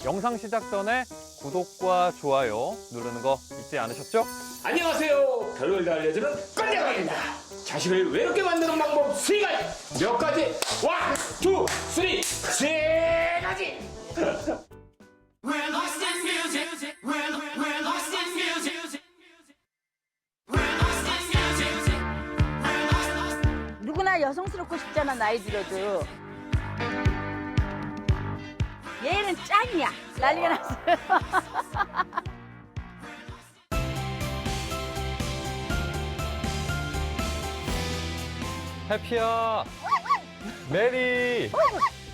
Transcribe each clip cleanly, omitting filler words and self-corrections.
영상 시작 전에 구독과 좋아요 누르는 거 잊지 않으셨죠? 안녕하세요. 별놀이가 알려주는 꼰대강입니다. 자식을 외롭게 만드는 방법 세 가지. 몇 가지? 원, 투, 쓰리, 세 가지. We're lost in music. We're lost in music. We're lost in music. We're lost. 누구나 여성스럽고 싶잖아, 나이 들어도. 얘는 짱이야. 난리가 났어요. 해피야, 메리,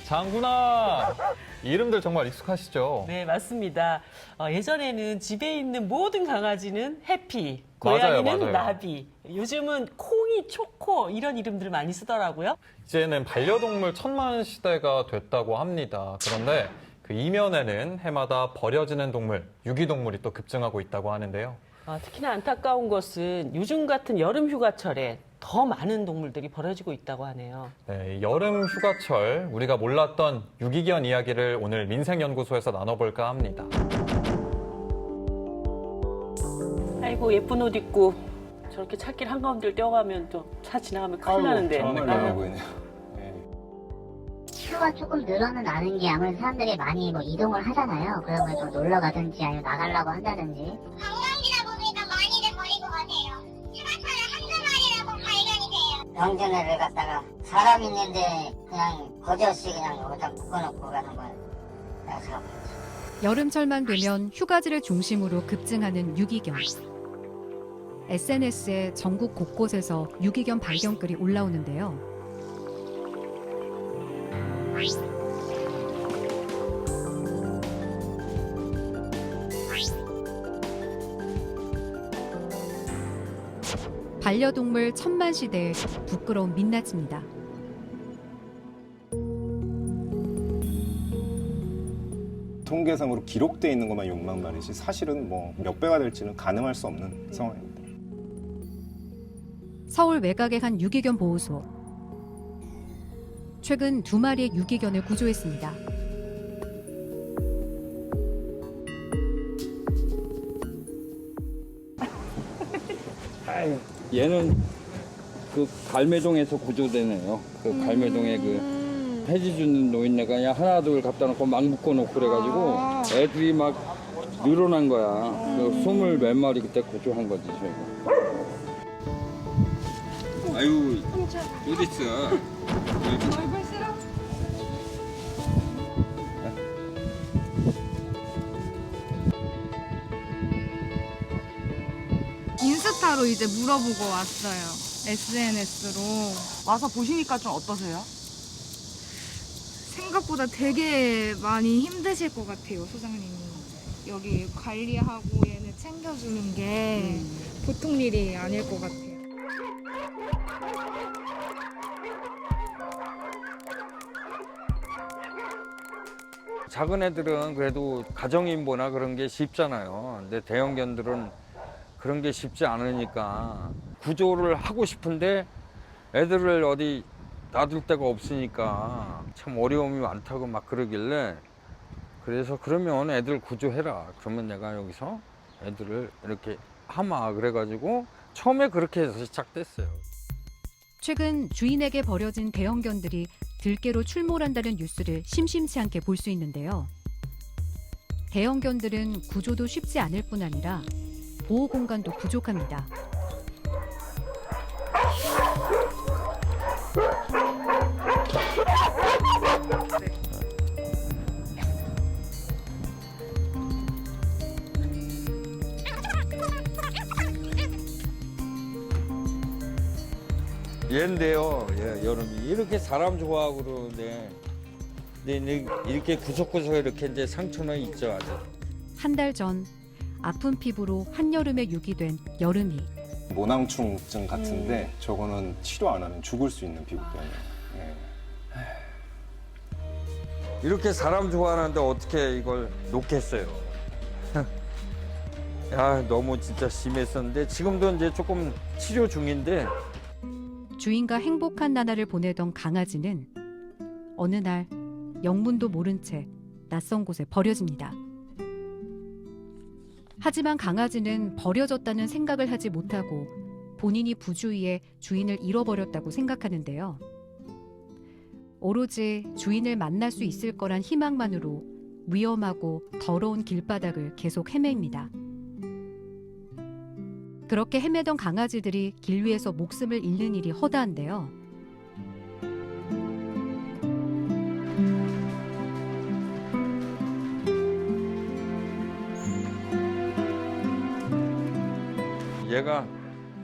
장군아. 이름들 정말 익숙하시죠? 네, 맞습니다. 예전에는 집에 있는 모든 강아지는 해피, 맞아요, 고양이는 맞아요. 나비, 요즘은 콩이, 초코 이런 이름들을 많이 쓰더라고요. 이제는 반려동물 천만 시대가 됐다고 합니다. 그런데 그 이면에는 해마다 버려지는 동물, 유기동물이 또 급증하고 있다고 하는데요. 특히나 안타까운 것은 요즘 같은 여름 휴가철에 더 많은 동물들이 버려지고 있다고 하네요. 네, 여름 휴가철 우리가 몰랐던 유기견 이야기를 오늘 민생연구소에서 나눠볼까 합니다. 아이고, 예쁜 옷 입고 저렇게 찾길 한가운데를 뛰어가면 또 차 지나가면 큰일 나는데. 수가 조금 늘어는 나는 게 아무래도 사람들이 많이 뭐 이동을 하잖아요. 그러면 좀 놀러 가든지 아니면 나가려고 한다든지. 관광지다 보니까 많이들 버리고 가세요. 휴가철에 한두 마리라도 발견이 돼요. 명절을 갖다가 사람 있는데 그냥 버젓이 그냥 여기다 묶어놓고 가는 거예요. 그래서 여름철만 되면 휴가지를 중심으로 급증하는 유기견. SNS에 전국 곳곳에서 유기견 발견글이 올라오는데요. 반려동물 천만 시대의 부끄러운 민낯입니다. 통계상으로 기록돼 있는 것만 욕망 말이지 사실은 뭐 몇 배가 될지는 가늠할 수 없는 상황입니다. 서울 외곽의 한 유기견 보호소. 최근 2마리의 유기견을 구조했습니다. 얘는 그 갈매동에서 구조되네요. 그 갈매동에 그 해지 주는 노인네가 그냥 하나 둘 갖다 놓고 막 묶어놓고 그래가지고 애들이 막 늘어난 거야. 그 20 몇 마리 그때 구조한 거지 저희가. 아유 어디 있어? 인스타로 이제 물어보고 왔어요. SNS로. 와서 보시니까 좀 어떠세요? 생각보다 되게 많이 힘드실 것 같아요, 소장님이. 여기 관리하고 얘는 챙겨주는 게 보통 일이 아닐 것 같아요. 작은 애들은 그래도 가정인보나 그런 게 쉽잖아요. 근데 대형견들은 그런 게 쉽지 않으니까 구조를 하고 싶은데 애들을 어디 놔둘 데가 없으니까 참 어려움이 많다고 막 그러길래 그래서 그러면 애들 구조해라. 그러면 내가 여기서 애들을 이렇게 하마 그래가지고 처음에 그렇게 해서 시작됐어요. 최근 주인에게 버려진 대형견들이 들개로 출몰한다는 뉴스를 심심치 않게 볼 수 있는데요. 대형견들은 구조도 쉽지 않을 뿐 아니라 보호 공간도 부족합니다. 얘인데요, 여름이 이렇게 사람 좋아하고 그러는데 근데 이렇게 구석구석 이렇게 이제 상처는 있죠 아직. 한 달 전 아픈 피부로 한여름에 유기된 여름이. 모낭충증 같은데 저거는 치료 안 하면 죽을 수 있는 피부 때문에. 이렇게 사람 좋아하는데 어떻게 이걸 놓겠어요. 야, 너무 진짜 심했었는데 지금도 이제 조금 치료 중인데. 주인과 행복한 나날을 보내던 강아지는 어느 날 영문도 모른 채 낯선 곳에 버려집니다. 하지만 강아지는 버려졌다는 생각을 하지 못하고 본인이 부주의에 주인을 잃어버렸다고 생각하는데요. 오로지 주인을 만날 수 있을 거란 희망만으로 위험하고 더러운 길바닥을 계속 헤매입니다. 그렇게 헤매던 강아지들이 길 위에서 목숨을 잃는 일이 허다한데요. 얘가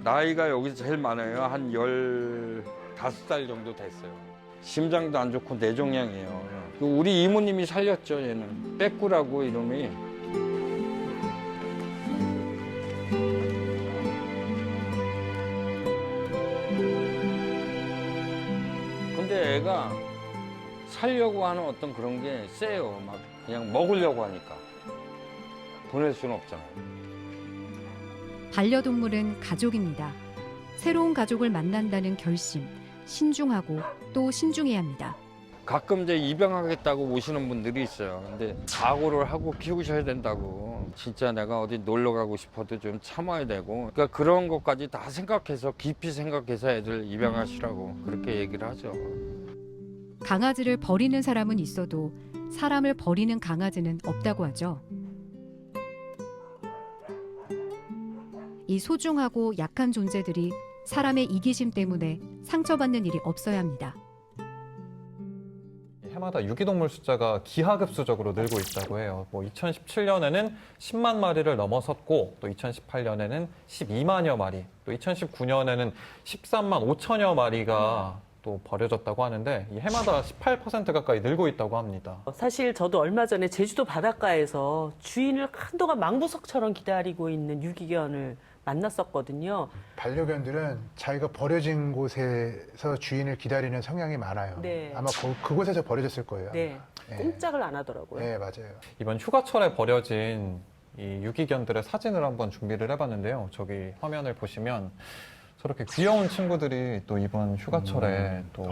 나이가 여기서 제일 많아요. 한 15살 정도 됐어요. 심장도 안 좋고 뇌종양이에요. 우리 이모님이 살렸죠, 얘는. 빼꾸라고 이름이. 근데 애가 살려고 하는 어떤 그런 게 세요. 막 그냥 먹으려고 하니까. 보낼 수는 없잖아요. 반려동물은 가족입니다. 새로운 가족을 만난다는 결심, 신중하고 또 신중해야 합니다. 가끔 이제 입양하겠다고 오시는 분들이 있어요. 근데 각오를 하고 키우셔야 된다고. 진짜 내가 어디 놀러 가고 싶어도 좀 참아야 되고. 그러니까 그런 것까지 다 생각해서 깊이 생각해서 애들 입양하시라고 그렇게 얘기를 하죠. 강아지를 버리는 사람은 있어도 사람을 버리는 강아지는 없다고 하죠. 이 소중하고 약한 존재들이 사람의 이기심 때문에 상처받는 일이 없어야 합니다. 해마다 유기동물 숫자가 기하급수적으로 늘고 있다고 해요. 2017년에는 10만 마리를 넘어섰고 또 2018년에는 12만여 마리, 또 2019년에는 13만 5천여 마리가 또 버려졌다고 하는데 이 해마다 18% 가까이 늘고 있다고 합니다. 사실 저도 얼마 전에 제주도 바닷가에서 주인을 한동안 망부석처럼 기다리고 있는 유기견을 만났었거든요. 반려견들은 자기가 버려진 곳에서 주인을 기다리는 성향이 많아요. 네. 아마 그곳에서 버려졌을 거예요. 네. 꼼짝을 안 하더라고요. 네, 맞아요. 이번 휴가철에 버려진 이 유기견들의 사진을 한번 준비를 해봤는데요. 저기 화면을 보시면 저렇게 귀여운 친구들이 또 이번 휴가철에 또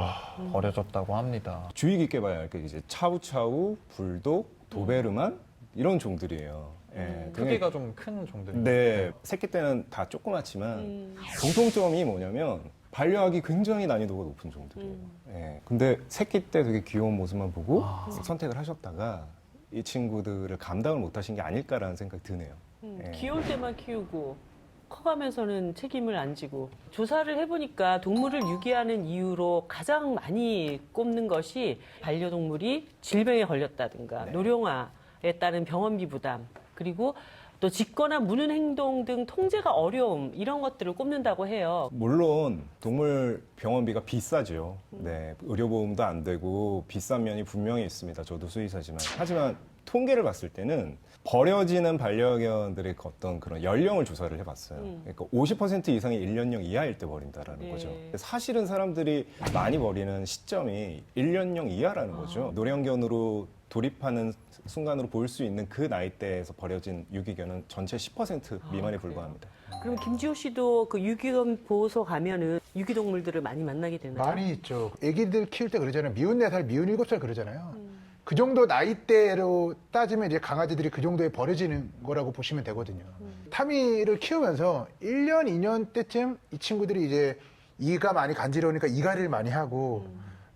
버려졌다고 합니다. 주의 깊게 봐야 할 게 이제 차우차우, 불독, 도베르만 이런 종들이에요. 예, 크기가 좀 큰 종들이에요. 네, 새끼 때는 다 조그맣지만 공통점이 뭐냐면 반려하기 굉장히 난이도가 높은 종들이에요. 예, 근데 새끼 때 되게 귀여운 모습만 보고 선택을 하셨다가 이 친구들을 감당을 못하신 게 아닐까라는 생각이 드네요. 예. 귀여울 때만 키우고 커가면서는 책임을 안 지고. 조사를 해보니까 동물을 유기하는 이유로 가장 많이 꼽는 것이 반려동물이 질병에 걸렸다든가 노령화에 따른 병원비 부담, 그리고 또 짖거나 무는 행동 등 통제가 어려움, 이런 것들을 꼽는다고 해요. 물론 동물 병원비가 비싸죠. 네, 의료보험도 안 되고 비싼 면이 분명히 있습니다. 저도 수의사지만. 하지만 통계를 봤을 때는 버려지는 반려견들의 어떤 그런 연령을 조사를 해봤어요. 그러니까 50% 이상이 1년령 이하일 때 버린다라는 거죠. 사실은 사람들이 많이 버리는 시점이 1년령 이하라는 거죠. 노령견으로 돌입하는 순간으로 볼 수 있는 그 나이대에서 버려진 유기견은 전체 10% 미만에 불과합니다. 그럼 김지호 씨도 그 유기견 보호소 가면은 유기동물들을 많이 만나게 되나요? 많이 있죠. 애기들 키울 때 그러잖아요. 미운 4살, 미운 7살 그러잖아요. 그 정도 나이대로 따지면 이제 강아지들이 그 정도에 버려지는 거라고 보시면 되거든요. 타미를 키우면서 1년, 2년 때쯤 이 친구들이 이제 이가 많이 간지러우니까 이갈이를 많이 하고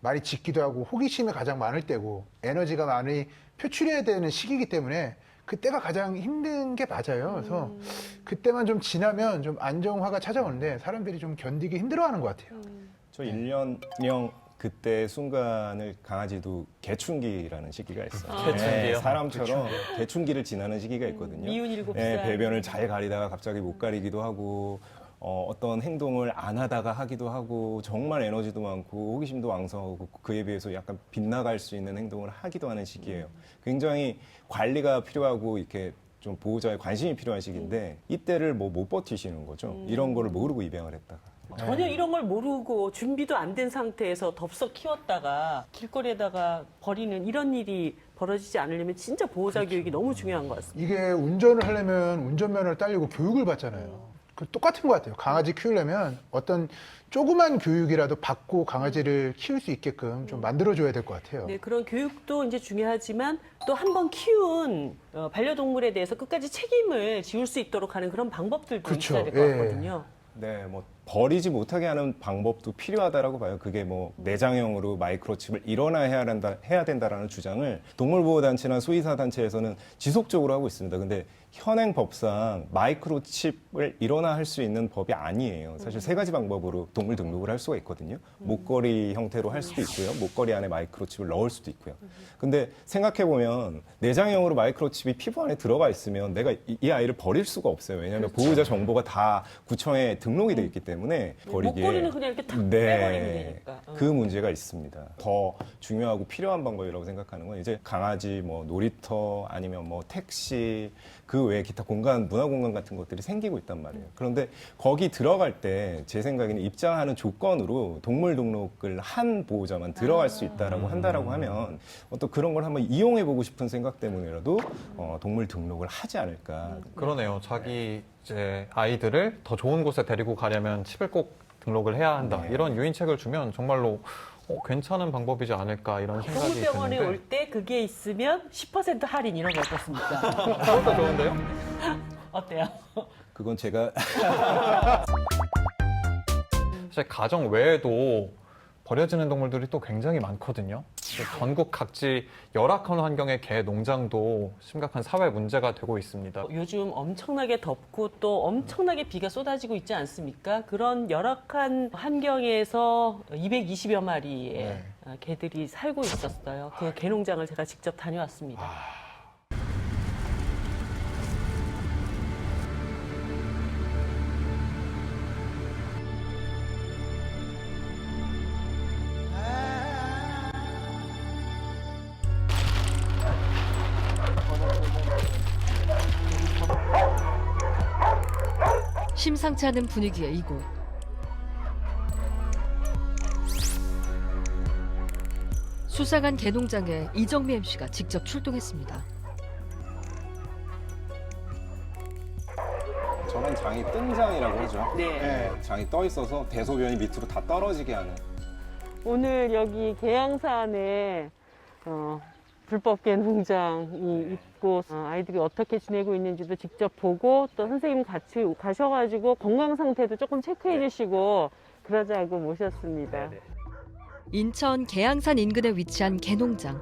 많이 짖기도 하고 호기심이 가장 많을 때고 에너지가 많이 표출해야 되는 시기이기 때문에 그때가 가장 힘든 게 맞아요. 그래서 그때만 좀 지나면 좀 안정화가 찾아오는데 사람들이 좀 견디기 힘들어하는 것 같아요. 저 1년령 그때 순간을 강아지도 개춘기라는 시기가 있어요. 개춘기요? 사람처럼 개춘기를 지나는 시기가 있거든요. 미운 7살. 배변을 잘 가리다가 갑자기 못 가리기도 하고 어떤 행동을 안 하다가 하기도 하고 정말 에너지도 많고 호기심도 왕성하고 그에 비해서 약간 빗나갈 수 있는 행동을 하기도 하는 시기예요. 굉장히 관리가 필요하고 이렇게 좀 보호자의 관심이 필요한 시기인데 이때를 못 버티시는 거죠. 이런 거를 모르고 입양을 했다가. 전혀 이런 걸 모르고 준비도 안 된 상태에서 덥석 키웠다가 길거리에다가 버리는 이런 일이 벌어지지 않으려면 진짜 보호자 교육이 너무 중요한 것 같습니다. 이게 운전을 하려면 운전면허를 따려고 교육을 받잖아요. 똑같은 것 같아요. 강아지 키우려면 어떤 조그만 교육이라도 받고 강아지를 키울 수 있게끔 좀 만들어줘야 될 것 같아요. 네, 그런 교육도 이제 중요하지만 또 한 번 키운 반려동물에 대해서 끝까지 책임을 지울 수 있도록 하는 그런 방법들도 그렇죠. 있어야 될 것 예. 같거든요. 네, 뭐 버리지 못하게 하는 방법도 필요하다라고 봐요. 그게 뭐 내장형으로 마이크로칩을 해야 된다라는 주장을 동물보호단체나 수의사단체에서는 지속적으로 하고 있습니다. 근데 현행 법상 마이크로칩을 일원화할 수 있는 법이 아니에요. 사실 세 가지 방법으로 동물 등록을 할 수가 있거든요. 목걸이 형태로 할 수도 있고요. 목걸이 안에 마이크로칩을 넣을 수도 있고요. 근데 생각해보면 내장형으로 마이크로칩이 피부 안에 들어가 있으면 내가 이 아이를 버릴 수가 없어요. 왜냐하면 보호자 정보가 다 구청에 등록이 돼 있기 때문에 버리기에 목걸이는 그냥 이렇게 탁 빼버리면 되니까. 그 문제가 있습니다. 더 중요하고 필요한 방법이라고 생각하는 건 이제 강아지 뭐 놀이터 아니면 뭐 택시 그 외에 기타 공간, 문화 공간 같은 것들이 생기고 있단 말이에요. 그런데 거기 들어갈 때 제 생각에는 입장하는 조건으로 동물 등록을 한 보호자만 들어갈 수 있다라고 한다라고 하면 또 그런 걸 한번 이용해 보고 싶은 생각 때문이라도 동물 등록을 하지 않을까. 그러네요. 자기 이제 아이들을 더 좋은 곳에 데리고 가려면 칩을 꼭 등록을 해야 한다. 네. 이런 유인책을 주면 정말로 괜찮은 방법이지 않을까 이런 생각이 동물병원에 드는데. 올 때 그게 있으면 10% 할인 이런 거 어떻습니까? 그것도 좋은데요? 어때요? 그건 제가 사실 가정 외에도 버려지는 동물들이 또 굉장히 많거든요. 전국 각지 열악한 환경의 개 농장도 심각한 사회 문제가 되고 있습니다. 요즘 엄청나게 덥고 또 엄청나게 비가 쏟아지고 있지 않습니까? 그런 열악한 환경에서 220여 마리의 개들이 살고 있었어요. 그 개농장을 제가 직접 다녀왔습니다. 심상치 않은 분위기의 이곳. 수상한 개농장에 이정미 MC가 직접 출동했습니다. 저런 장이 뜬 장이라고 하죠. 네. 장이 떠 있어서 대소변이 밑으로 다 떨어지게 하는. 오늘 여기 계양산에 불법 개농장이 있고 아이들이 어떻게 지내고 있는지도 직접 보고 또 선생님 같이 가셔가지고 건강 상태도 조금 체크해 주시고 그러자고 모셨습니다. 인천 계양산 인근에 위치한 개농장.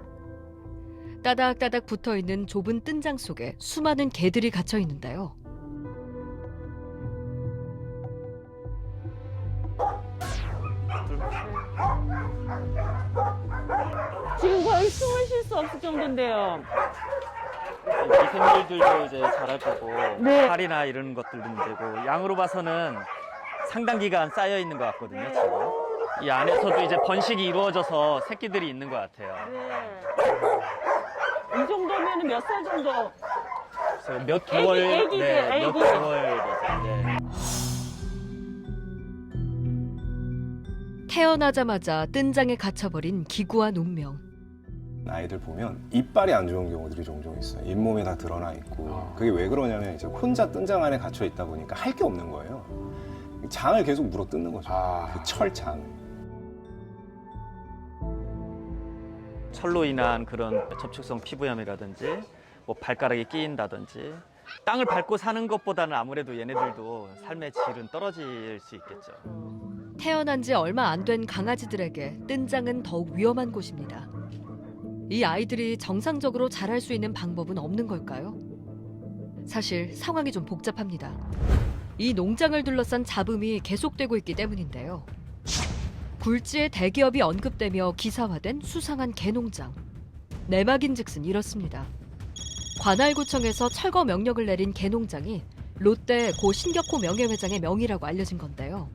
따닥따닥 붙어있는 좁은 뜬장 속에 수많은 개들이 갇혀 있는데요. 지금 거의 숨을 쉴 수 없을 정도인데요. 미생물들도 이제 자라주고 네. 파리나 이런 것들도 문제고 양으로 봐서는 상당 기간 쌓여 있는 것 같거든요. 지금 이 안에서도 이제 번식이 이루어져서 새끼들이 있는 것 같아요. 이 정도면 몇 살 정도? 그래서 몇 개월, 애기들, 몇 애기. 개월 돼서. 네. 태어나자마자 뜬장에 갇혀버린 기구한 운명. 아이들 보면 이빨이 안 좋은 경우들이 종종 있어요. 잇몸이 다 드러나 있고. 그게 왜 그러냐면 이제 혼자 뜬장 안에 갇혀 있다 보니까 할 게 없는 거예요. 장을 계속 물어 뜯는 거죠. 그 철장. 철로 인한 그런 접촉성 피부염이라든지 뭐 발가락이 끼인다든지 땅을 밟고 사는 것보다는 아무래도 얘네들도 삶의 질은 떨어질 수 있겠죠. 태어난 지 얼마 안 된 강아지들에게 뜬장은 더욱 위험한 곳입니다. 이 아이들이 정상적으로 자랄 수 있는 방법은 없는 걸까요? 사실 상황이 좀 복잡합니다. 이 농장을 둘러싼 잡음이 계속되고 있기 때문인데요. 굴지의 대기업이 언급되며 기사화된 수상한 개농장. 내막인즉슨 이렇습니다. 관할구청에서 철거 명령을 내린 개농장이 롯데 고 신격호 명예회장의 명의라고 알려진 건데요.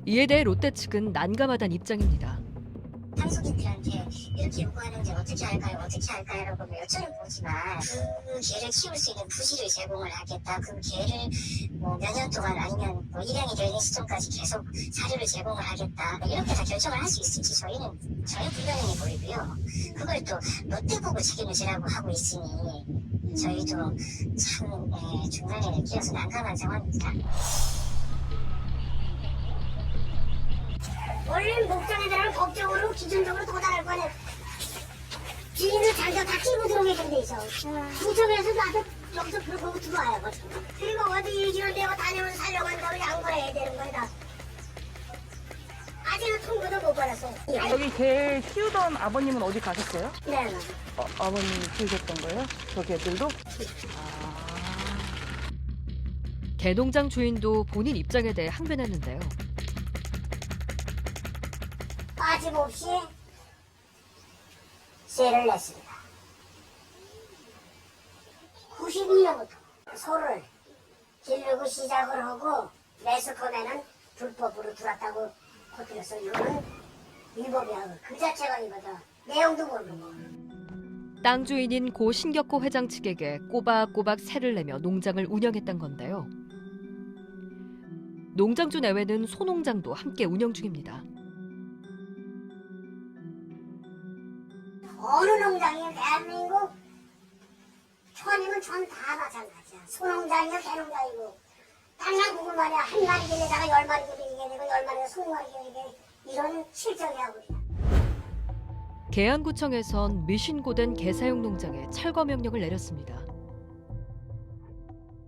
이에 대해 롯데 측은 난감하다는 입장입니다. 상속인들한테 이렇게 요구하는데 어떻게 할까요? 라고 여쭤보지만 그 개를 키울 수 있는 부지를 제공을 하겠다. 그 개를 뭐 몇 년 동안 아니면 뭐 입양이 되는 시점까지 계속 사료를 제공을 하겠다. 이렇게 다 결정을 할 수 있을지 저희는 전혀 불가능해 보이고요. 그걸 또 롯데 보고 책임을 지라고 하고 있으니 저희도 참 중간에 끼어서 난감한 상황입니다. 원래 목장에다가 법적으로 기준적으로 도달할 거는 비인을 자기가 다 끼고 들어오게 돼 있어. 구청에서 나도 여기서 보고 들어와요. 그리고 어디 이런 데가 다니면서 살려고 한다고 양보를 해야 되는 거다. 아직은 통보도 못 받았어요. 여기 개 키우던 아버님은 어디 가셨어요? 네. 아버님 키우셨던 거예요? 저 개들도? 개농장 주인도 본인 입장에 대해 항변했는데요. 빠짐없이 세를 냈습니다. 92년부터 소를 기르고 시작을 하고 매스컴에는 불법으로 들어왔다고 퍼뜨렸어요. 이거는 위법이야. 그 자체가 이거다. 내용도 모르고. 땅 주인인 고 신격호 회장 측에게 꼬박꼬박 세를 내며 농장을 운영했던 건데요. 농장주 내외는 소농장도 함께 운영 중입니다. 어느 농장이면 대한민국 천이면 천 다 마찬가지야. 소농장이면 개농장이고 땅이나 누구 말이야. 한 마리 길에다가 10마리 길이게 되고 10마리가 20마리 길이게 이런 실정이야 우리가. 계양구청에선 미신고된 개사용 농장에 철거 명령을 내렸습니다.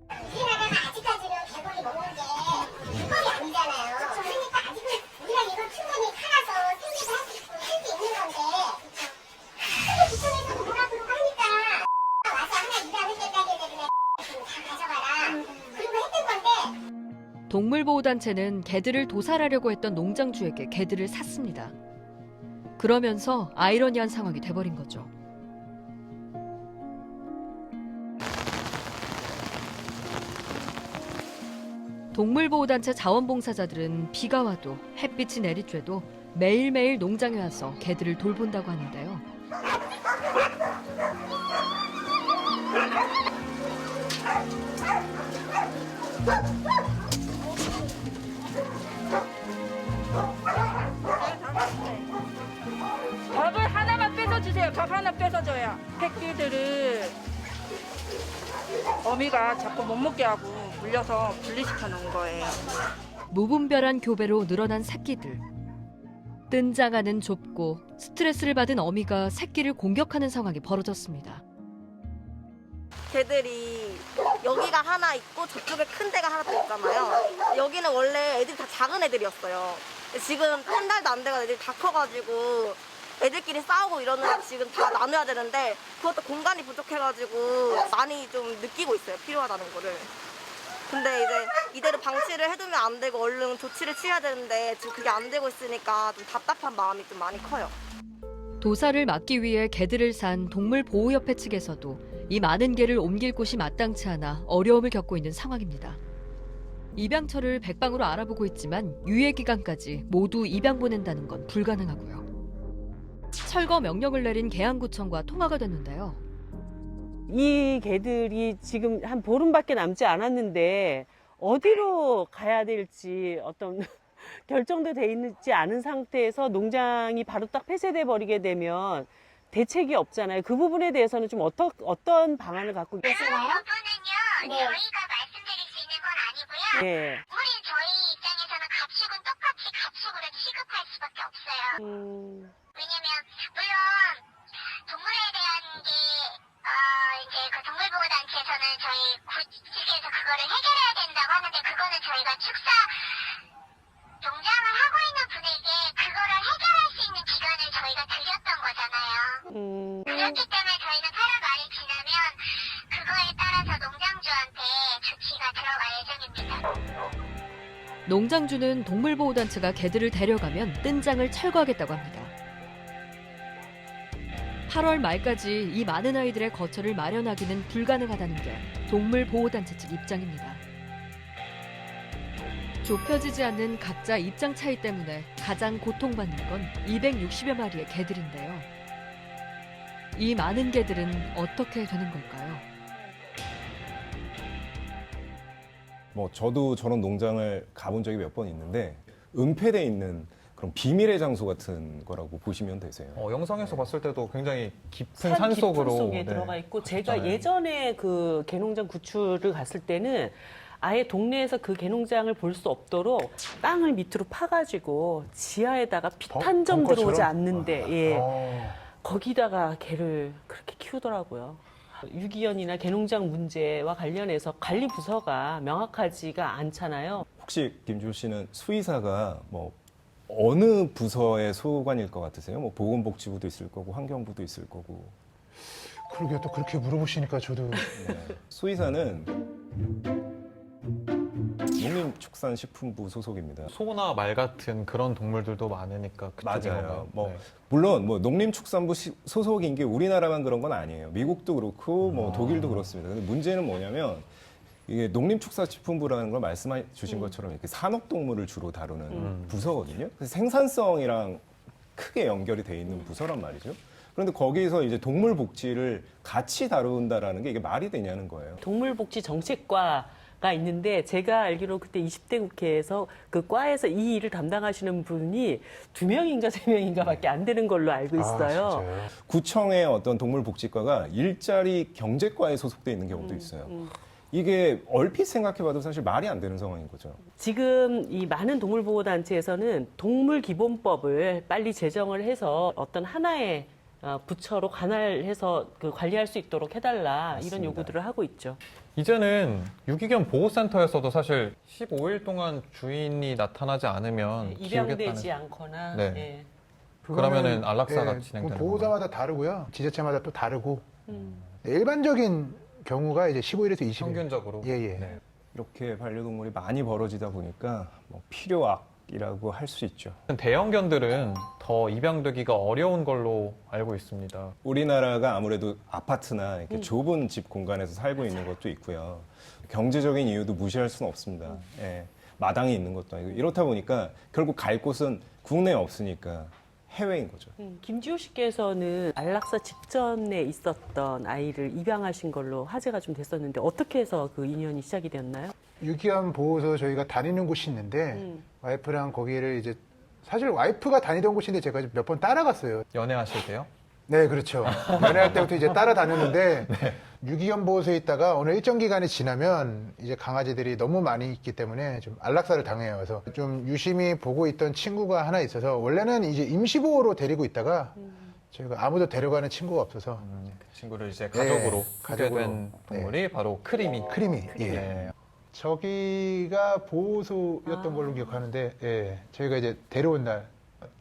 우리나라가 아직까지는 개벌이 먹는 게 불법이 아니잖아요. 그러니까 아직은 우리가 이걸 충분히 팔아서 생계도 할 수 있고 쓸 수 있는 건데 근데 구청에서도 뭐라 그러고 하니까 와서 하나 일하는 데까지 되면 다 가져가라 그리고 했던 건데 동물보호단체는 개들을 도살하려고 했던 농장주에게 개들을 샀습니다. 그러면서 아이러니한 상황이 돼버린 거죠. 동물보호단체 자원봉사자들은 비가 와도 햇빛이 내리쬐도 매일매일 농장에 와서 개들을 돌본다고 하는데요. 밥을 하나만 뺏어주세요. 밥 하나 뺏어줘야. 새끼들을 어미가 자꾸 못 먹게 하고 물려서 분리시켜 놓은 거예요. 무분별한 교배로 늘어난 새끼들. 뜬장하는 좁고 스트레스를 받은 어미가 새끼를 공격하는 상황이 벌어졌습니다. 개들이 여기가 하나 있고 저쪽에 큰 데가 하나 더 있잖아요. 여기는 원래 애들이 다 작은 애들이었어요. 지금 한 달도 안 돼가 애들이 다 커가지고 애들끼리 싸우고 이러느라 지금 다 나눠야 되는데 그것도 공간이 부족해가지고 많이 좀 느끼고 있어요. 필요하다는 거를. 근데 이제 이대로 방치를 해두면 안 되고 얼른 조치를 취해야 되는데 지금 그게 안 되고 있으니까 좀 답답한 마음이 좀 많이 커요. 도살을 막기 위해 개들을 산 동물보호협회 측에서도 이 많은 개를 옮길 곳이 마땅치 않아 어려움을 겪고 있는 상황입니다. 입양처를 백방으로 알아보고 있지만 유예 기간까지 모두 입양 보낸다는 건 불가능하고요. 철거 명령을 내린 계양구청과 통화가 됐는데요. 이 개들이 지금 한 보름밖에 남지 않았는데 어디로 가야 될지 어떤 결정도 돼 있지 않은 상태에서 농장이 바로 딱 폐쇄돼 버리게 되면 대책이 없잖아요. 그 부분에 대해서는 좀 어떤 방안을 갖고 계세요? 네. 저희가 말씀드릴 수 있는 건 아니고요. 네. 우리 저희 입장에서는 가축은 똑같이 가축으로 취급할 수밖에 없어요. 왜냐면 물론 동물에 대한 게 이제 그 동물보호단체에서는 저희 구직에서 그거를 해결해야 된다고 하는데 그거는 저희가 축사 농장을 하고 있는 분에게 그거를 해결할 수 있는 기간을 저희가 드렸던 거잖아요. 그렇기 때문에 저희는 8월 말이 지나면 그거에 따라서 농장주한테 조치가 들어갈 예정입니다. 농장주는 동물보호단체가 개들을 데려가면 뜬장을 철거하겠다고 합니다. 8월 말까지 이 많은 아이들의 거처를 마련하기는 불가능하다는 게 동물보호단체 측 입장입니다. 좁혀지지 않는 각자 입장 차이 때문에 가장 고통받는 건 260여 마리의 개들인데요. 이 많은 개들은 어떻게 되는 걸까요? 뭐 저도 저런 농장을 가본 적이 몇 번 있는데 은폐돼 있는 그런 비밀의 장소 같은 거라고 보시면 되세요. 영상에서 봤을 때도 굉장히 깊은 산 산 속으로 깊은 속에 들어가 있고 제가 있잖아요. 예전에 그 개농장 구출을 갔을 때는 아예 동네에서 그 개농장을 볼 수 없도록 땅을 밑으로 파가지고 지하에다가 빛 한 점 벙커처럼? 들어오지 않는데 예. 어. 거기다가 개를 그렇게 키우더라고요. 유기견이나 개농장 문제와 관련해서 관리 부서가 명확하지가 않잖아요. 혹시 김주호 씨는 수의사가 뭐 어느 부서의 소관일 것 같으세요? 뭐 보건복지부도 있을 거고 환경부도 있을 거고. 그러게요. 또 그렇게 물어보시니까 저도. 수의사는 농림축산식품부 소속입니다. 소나 말 같은 그런 동물들도 많으니까 그쪽인 맞아요. 건가요? 뭐 네. 물론 뭐 농림축산부 소속인 게 우리나라만 그런 건 아니에요. 미국도 그렇고 뭐 독일도 그렇습니다. 근데 문제는 뭐냐면 이게 농림축산식품부라는 걸 말씀해 주신 것처럼 이렇게 산업동물을 주로 다루는 부서거든요. 그래서 생산성이랑 크게 연결이 돼 있는 부서란 말이죠. 그런데 거기서 이제 동물 복지를 같이 다룬다라는 게 이게 말이 되냐는 거예요. 동물복지 정책과가 있는데 제가 알기로 그때 20대 국회에서 그 과에서 이 일을 담당하시는 분이 2명인가 3명인가 밖에 안 되는 걸로 알고 있어요. 구청의 어떤 동물복지과가 일자리 경제과에 소속돼 있는 경우도 있어요. 이게 얼핏 생각해봐도 사실 말이 안 되는 상황인 거죠. 지금 이 많은 동물보호단체에서는 동물기본법을 빨리 제정을 해서 어떤 하나의 부처로 관할해서 그 관리할 수 있도록 해달라 맞습니다. 이런 요구들을 하고 있죠. 이제는 유기견 보호센터에서도 사실 15일 동안 주인이 나타나지 않으면 입양되지 키우겠다는. 않거나 네. 예. 그러면은 안락사가 진행되는 보호자마다 다르고요. 지자체마다 또 다르고. 일반적인 경우가 이제 15일에서 20일. 평균적으로. 예, 예. 네. 이렇게 반려동물이 많이 벌어지다 보니까 뭐 필요악이라고 할 수 있죠. 대형견들은 더 입양되기가 어려운 걸로 알고 있습니다. 우리나라가 아무래도 아파트나 이렇게 좁은 집 공간에서 살고 있는 것도 있고요. 경제적인 이유도 무시할 수는 없습니다. 예. 마당이 있는 것도 아니고 이렇다 보니까 결국 갈 곳은 국내에 없으니까 해외인 거죠. 김지호 씨께서는 안락사 직전에 있었던 아이를 입양하신 걸로 화제가 좀 됐었는데 어떻게 해서 그 인연이 시작이 되었나요? 유기견 보호소 저희가 다니는 곳이 있는데 와이프랑 거기를 이제 사실 와이프가 다니던 곳인데 제가 몇 번 따라갔어요. 연애하실 때요? 네, 그렇죠. 연애할 때부터 이제 따라다녔는데 유기견 보호소에 있다가 어느 일정 기간이 지나면 이제 강아지들이 너무 많이 있기 때문에 좀 안락사를 당해요. 그래서 좀 유심히 보고 있던 친구가 하나 있어서 원래는 이제 임시보호로 데리고 있다가 저희가 아무도 데려가는 친구가 없어서 그 친구를 이제 가족으로 네, 하게 된 동물이 바로 크리미. 크리미. 예. 네. 저기가 보호소였던 걸로 기억하는데 예. 저희가 이제 데려온 날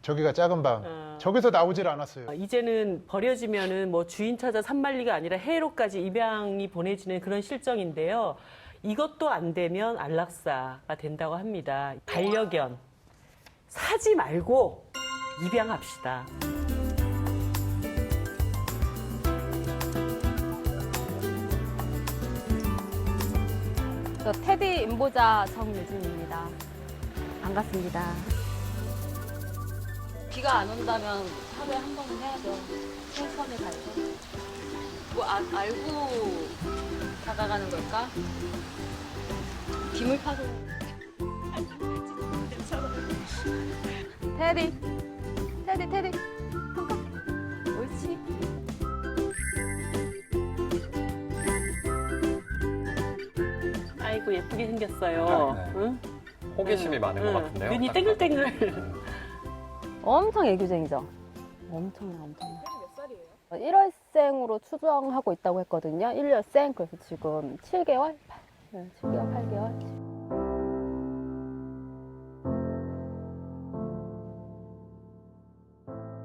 저기가 작은 방 저기서 나오질 않았어요. 이제는 버려지면은 뭐 주인 찾아 산만리가 아니라 해로까지 입양이 보내지는 그런 실정인데요. 이것도 안 되면 안락사가 된다고 합니다. 반려견 사지 말고 입양합시다. 저 테디 임보자 정유진입니다. 반갑습니다. 비가 안 온다면 하루에 한 번은 해야죠. 최선을 다해서. 뭐 알고 다가가는 걸까? 기물 파손. 테디. 테디. 깜깜. 옳지. 아이고 예쁘게 생겼어요. 네. 응? 호기심이 많은 것 같은데요. 눈이 딱 땡글땡글. 엄청 애교쟁이죠? 엄청나. 몇 살이에요? 1월생으로 추정하고 있다고 했거든요. 1년생. 그래서 지금 7개월? 7개월, 8개월.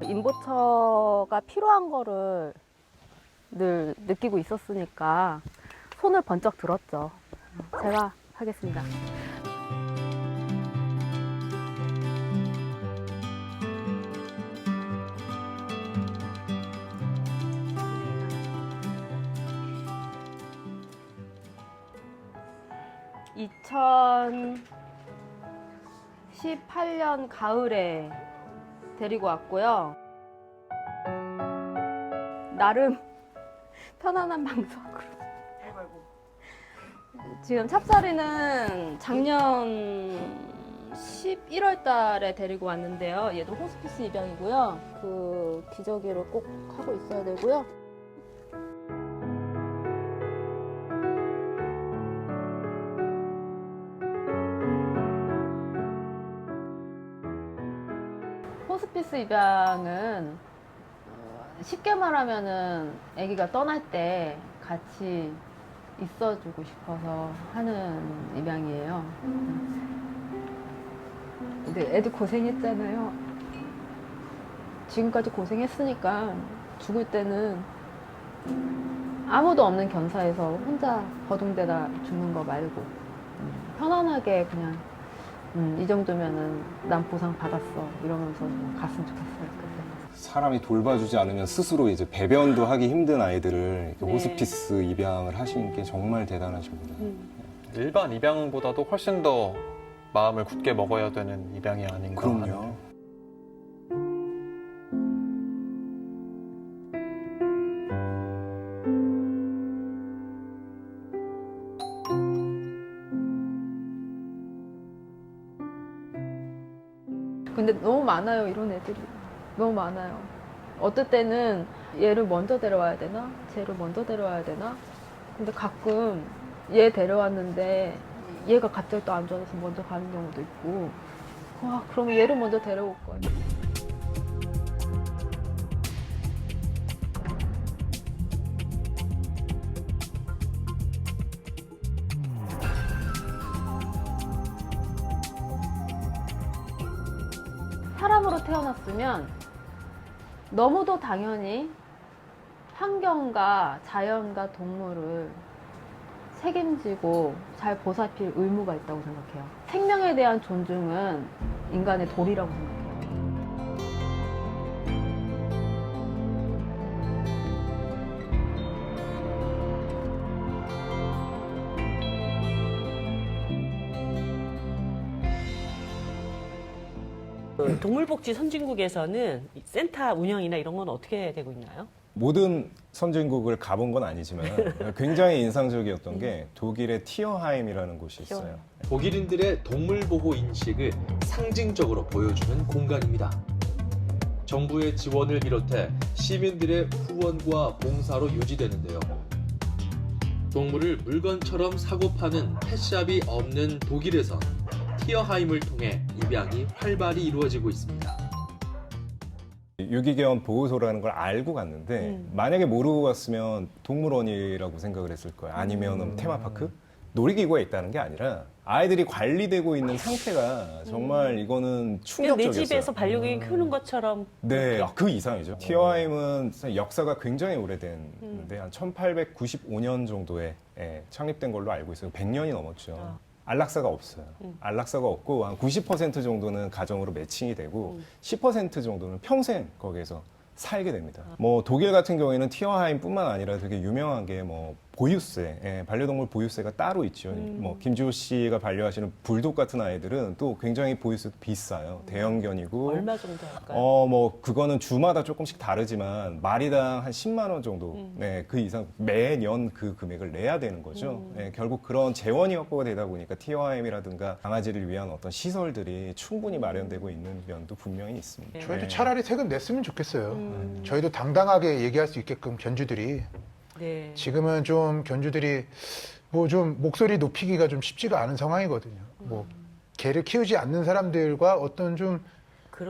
임보처가 필요한 거를 늘 느끼고 있었으니까 손을 번쩍 들었죠. 제가 하겠습니다. 18년 가을에 데리고 왔고요. 나름 편안한 방송으로. 지금 찹쌀이는 작년 11월 달에 데리고 왔는데요. 얘도 호스피스 입양이고요. 그 기저귀를 꼭 하고 있어야 되고요. 호스피스 입양은 쉽게 말하면은 아기가 떠날 때 같이 있어주고 싶어서 하는 입양이에요. 근데 애들 고생했잖아요. 지금까지 고생했으니까 죽을 때는 아무도 없는 견사에서 혼자 거둥대다 죽는 거 말고 편안하게 그냥 이 정도면은 난 보상 받았어 이러면서 갔으면 좋겠어요. 그때. 사람이 돌봐주지 않으면 스스로 이제 배변도 하기 힘든 아이들을 이렇게 네. 호스피스 입양을 하신 게 정말 대단하십니다. 일반 입양보다도 훨씬 더 마음을 굳게 먹어야 되는 입양이 아닌가. 그럼요. 근데 너무 많아요, 이런 애들이. 너무 많아요. 어떨 때는 얘를 먼저 데려와야 되나? 쟤를 먼저 데려와야 되나? 근데 가끔 얘 데려왔는데 얘가 갑자기 또 안 좋아져서 먼저 가는 경우도 있고. 와, 그러면 얘를 먼저 데려올 거야. 사람으로 태어났으면 너무도 당연히 환경과 자연과 동물을 책임지고 잘 보살필 의무가 있다고 생각해요. 생명에 대한 존중은 인간의 도리라고 생각해요. 동물복지 선진국에서는 센터 운영이나 이런 건 어떻게 되고 있나요? 모든 선진국을 가본 건 아니지만 굉장히 인상적이었던 게 독일의 티어하임이라는 곳이 있어요. 독일인들의 동물보호 인식을 상징적으로 보여주는 공간입니다. 정부의 지원을 비롯해 시민들의 후원과 봉사로 유지되는데요. 동물을 물건처럼 사고 파는 펫샵이 없는 독일에선 티어하임을 통해 입양이 활발히 이루어지고 있습니다. 유기견 보호소라는 걸 알고 갔는데 만약에 모르고 갔으면 동물원이라고 생각을 했을 거예요. 아니면 테마파크? 놀이기구가 있다는 게 아니라 아이들이 관리되고 있는 상태가 정말 이거는 충격적이었어요. 내 집에서 반려견이 크는 것처럼. 네, 그 이상이죠. 티어하임은 역사가 굉장히 오래된데 한 1895년 정도에 창립된 걸로 알고 있어요. 100년이 넘었죠. 안락사가 없어요. 안락사가 없고 한 90% 정도는 가정으로 매칭이 되고 10% 정도는 평생 거기에서 살게 됩니다. 뭐 독일 같은 경우에는 티어하임뿐만 아니라 되게 유명한 게 뭐 보유세, 반려동물 보유세가 따로 있죠. 뭐 김지호 씨가 반려하시는 불독 같은 아이들은 또 굉장히 보유세도 비싸요. 대형견이고. 얼마 정도 할까요? 뭐 그거는 주마다 조금씩 다르지만 마리당 한 10만 원 정도, 네, 그 이상 매년 그 금액을 내야 되는 거죠. 네, 결국 그런 재원이 확보가 되다 보니까 티어하임이라든가 강아지를 위한 어떤 시설들이 충분히 마련되고 있는 면도 분명히 있습니다. 저희도 차라리 세금 냈으면 좋겠어요. 저희도 당당하게 얘기할 수 있게끔 견주들이. 네. 지금은 좀 견주들이 뭐 좀 목소리 높이기가 좀 쉽지가 않은 상황이거든요. 뭐 개를 키우지 않는 사람들과 어떤 좀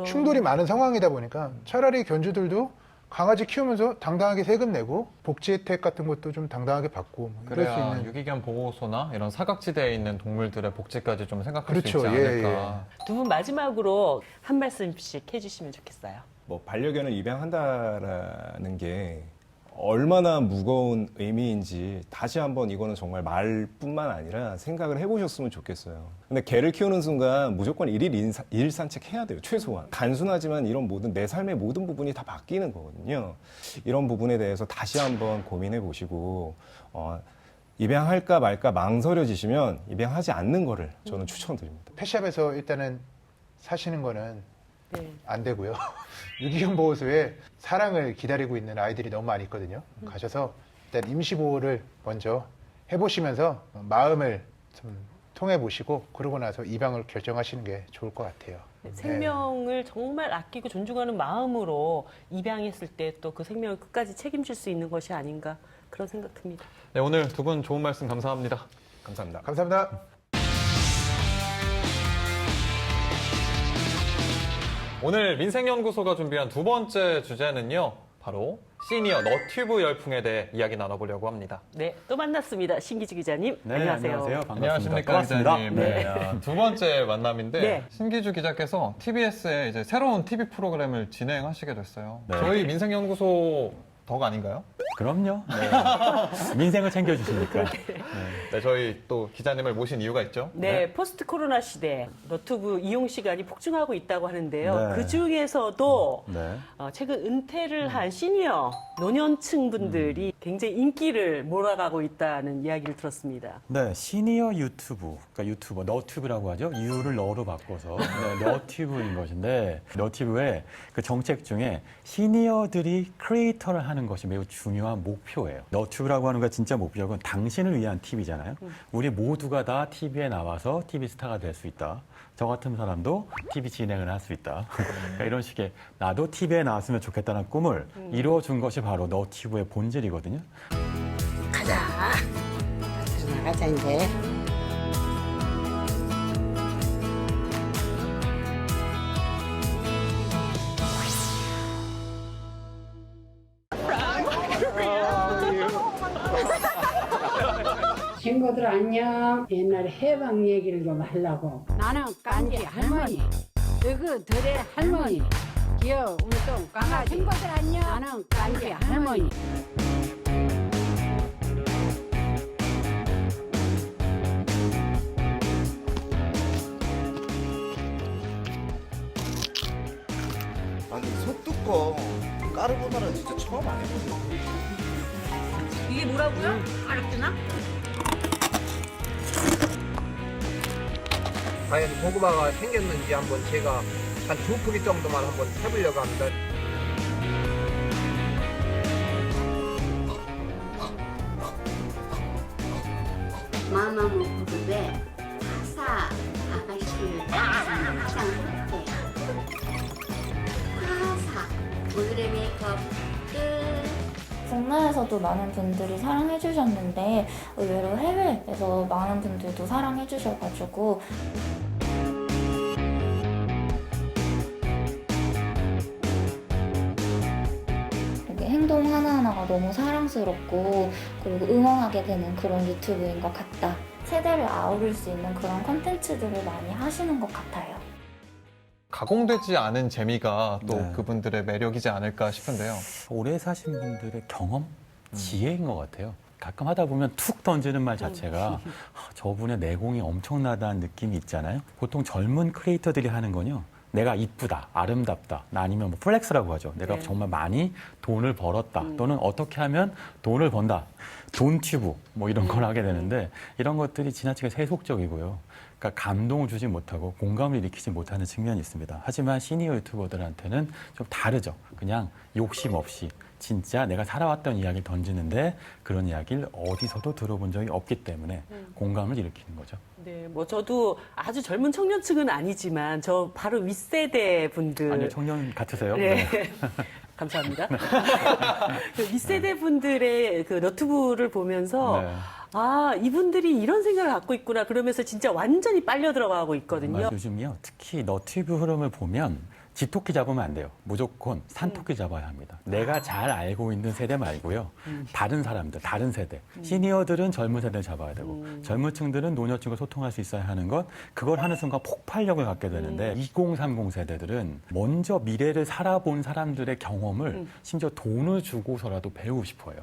충돌이 많은 상황이다 보니까 차라리 견주들도 강아지 키우면서 당당하게 세금 내고 복지 혜택 같은 것도 좀 당당하게 받고 뭐 이럴 수 그래야 있는. 유기견 보호소나 이런 사각지대에 있는 동물들의 복지까지 좀 생각할 그렇죠. 수 있지 예, 않을까. 두 분 마지막으로 한 말씀씩 해주시면 좋겠어요. 뭐 반려견을 입양한다라는 게 얼마나 무거운 의미인지 다시 한번 이거는 정말 말뿐만 아니라 생각을 해보셨으면 좋겠어요. 근데 개를 키우는 순간 무조건 일일 산책해야 돼요. 최소한. 단순하지만 이런 내 삶의 모든 부분이 다 바뀌는 거거든요. 이런 부분에 대해서 다시 한번 고민해 보시고 입양할까 말까 망설여지시면 입양하지 않는 거를 저는 추천드립니다. 펫샵에서 일단은 사시는 거는 네. 안 되고요. 유기견 보호소에 사랑을 기다리고 있는 아이들이 너무 많이 있거든요. 가셔서 일단 임시보호를 먼저 해보시면서 마음을 좀 통해보시고 그러고 나서 입양을 결정하시는 게 좋을 것 같아요. 생명을 정말 아끼고 존중하는 마음으로 입양했을 때 또 그 생명을 끝까지 책임질 수 있는 것이 아닌가 그런 생각 듭니다. 네, 오늘 두 분 좋은 말씀 감사합니다. 감사합니다. 감사합니다. 오늘 민생연구소가 준비한 두 번째 주제는요. 바로 시니어 너튜브 열풍에 대해 이야기 나눠보려고 합니다. 네, 또 만났습니다. 신기주 기자님. 네, 안녕하세요. 안녕하세요. 반갑습니다. 안녕하십니까, 반갑습니다. 기자님. 네. 두 번째 만남인데 네. 신기주 기자께서 TBS에 이제 새로운 TV 프로그램을 진행하시게 됐어요. 네. 저희 민생연구소 덕 아닌가요? 그럼요. 민생을 챙겨주시니까. 네, 저희 또 기자님을 모신 이유가 있죠. 네, 포스트 코로나 시대 너튜브 이용 시간이 폭증하고 있다고 하는데요. 네. 그 중에서도 네. 최근 은퇴를 한 시니어 노년층 분들이 굉장히 인기를 몰아가고 있다는 이야기를 들었습니다. 네, 시니어 유튜브, 그러니까 유튜버, 너튜브라고 하죠. 유를 너로 바꿔서 네, 너튜브인 것인데 너튜브의 그 정책 중에 시니어들이 크리에이터를 하는 것이 매우 중요한 목표예요. 너튜브라고 하는 거 진짜 목적은 당신을 위한 TV잖아요. 우리 모두가 다 TV에 나와서 TV 스타가 될 수 있다. 저 같은 사람도 TV 진행을 할 수 있다. 그러니까 이런 식의 나도 TV에 나왔으면 좋겠다는 꿈을 이루어준 것이 바로 너튜브의 본질이거든요. 가자. 들어나가자 이제. 친구들 안녕. 옛날 해방 얘기를 좀 하려고. 나는 깐지 할머니. 너그 들의 할머니. 귀여운 똥 강아지. 친구들 안녕. 나는 깐지 할머니. 아니 소뚜껑 까르보나라 진짜 처음 안 해보네. 이게 뭐라고요? 알았구나? 과연 고구마가 생겼는지 한번 제가 한 2포기 정도만 한번 해보려고 합니다. 마마무 부르베 하사 아가씨를 짱짱할게요. 하사 오늘의 메이크업 끝. 국내에서도 많은 분들이 사랑해 주셨는데 의외로 해외에서 많은 분들도 사랑해 주셔가지고 이게 행동 하나하나가 너무 사랑스럽고 그리고 응원하게 되는 그런 유튜브인 것 같다. 세대를 아우를 수 있는 그런 콘텐츠들을 많이 하시는 것 같아요. 가공되지 않은 재미가 또 네. 그분들의 매력이지 않을까 싶은데요. 오래 사신 분들의 경험, 지혜인 것 같아요. 가끔 하다 보면 툭 던지는 말 자체가 저분의 내공이 엄청나다는 느낌이 있잖아요. 보통 젊은 크리에이터들이 하는 건요. 내가 이쁘다, 아름답다, 아니면 뭐 플렉스라고 하죠. 내가 네. 정말 많이 돈을 벌었다, 또는 어떻게 하면 돈을 번다. 돈튜브 뭐 이런 걸 하게 되는데 이런 것들이 지나치게 세속적이고요. 그러니까 감동을 주지 못하고 공감을 일으키지 못하는 측면이 있습니다. 하지만 시니어 유튜버들한테는 좀 다르죠. 그냥 욕심 없이 진짜 내가 살아왔던 이야기를 던지는데 그런 이야기를 어디서도 들어본 적이 없기 때문에 공감을 일으키는 거죠. 네, 뭐 저도 아주 젊은 청년층은 아니지만 저 바로 윗세대 분들. 아니요, 청년 같으세요. 네. 네. 감사합니다. 그 윗세대 분들의 그 너튜브를 보면서 네. 아, 이분들이 이런 생각을 갖고 있구나 그러면서 진짜 완전히 빨려 들어가고 있거든요. 요즘요, 특히 너튜브 흐름을 보면 집토끼 잡으면 안 돼요. 무조건 산토끼 잡아야 합니다. 내가 잘 알고 있는 세대 말고요. 다른 사람들, 다른 세대. 시니어들은 젊은 세대를 잡아야 되고 젊은 층들은 노년층과 소통할 수 있어야 하는 것. 그걸 하는 순간 폭발력을 갖게 되는데 2030 세대들은 먼저 미래를 살아본 사람들의 경험을 심지어 돈을 주고서라도 배우고 싶어요.